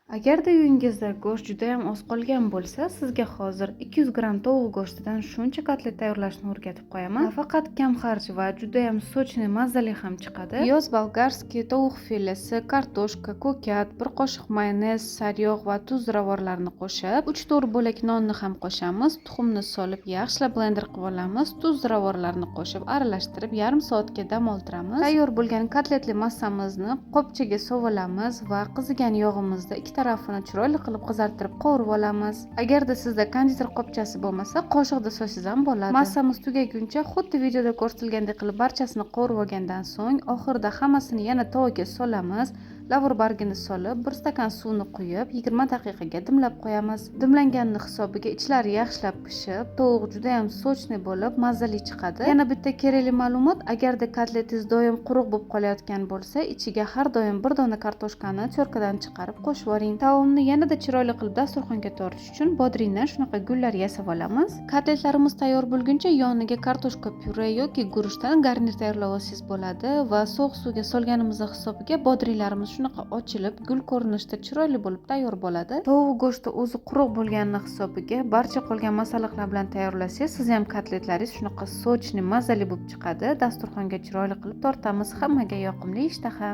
Agarda uyingizda go'sht juda ham oz qolgan bo'lsa, sizga hozir 200 gramm tovuq go'shtidan shuncha kotlet tayyorlashni o'rgatib qo'yaman. Nafaqat kam xarj va juda ham sochniy, mazali ham chiqadi. Piyoz bolgarskiy, tovuq filesi, kartoshka, ko'kat, bir qoshiq mayonez, sariyog' va tuz ziravorlarini qo'shib, 3-4 bo'lak nonni ham qo'shamiz. Tuxumni solib, yaxshilab blender qilib olamiz. Tuz ziravorlarini qo'shib, aralashtirib, yarim soatga dam oldiramiz. Tayyor bo'lgan kotletli massamizni qopchaga sovolamiz va qizigan yog'imizda ikki tarafini chiroyli qilib qizartirib qovurib olamiz. Agarda sizda konditor qopchasi bo'lmasa, qoshiqda solsangiz ham bo'ladi. Massamiz tugaguncha xuddi videoda ko'rsatilgandek qilib barchasini qovurib olgandan so'ng, oxirida hammasini yana tovaga solamiz. Lavr bargini solib, 1 stakan suvni quyib, 20 daqiqaga dimlab qo'yamiz. Dimlanganning hisobiga ichlari yaxshilab pishib, tovuq juda ham sochniy bo'lib, mazali chiqadi. Yana bitta kerakli ma'lumot, agarda kotletingiz doim quruq bo'lib qolayotgan bo'lsa, ichiga har doim bir dona kartoshkani cho'rkadan chiqarib qo'shib yuboring. Taomni yanada chiroyli qilib dasturxonga tortish uchun bodringdan shunaqa gullar yasab olamiz. Kotletlarimiz tayyor bo'lguncha yoniga kartoshka pyure yoki guruchdan garnir tayyorlab olsangiz bo'ladi va sovuq suvga solganimiz hisobiga bodringlarimiz shunaqa ochilib, gul ko'rinishda chiroyli bo'lib tayyor bo'ladi. Tovuq go'shti o'zi quruq bo'lgani hisobiga barcha qolgan masalliqlar bilan tayyorlasangiz, siz ham kotletlaringiz shunaqa sochniy, mazali bo'lib chiqadi. Dasturxonga chiroyli qilib tortamiz. Hammaga yoqimli ishtaha.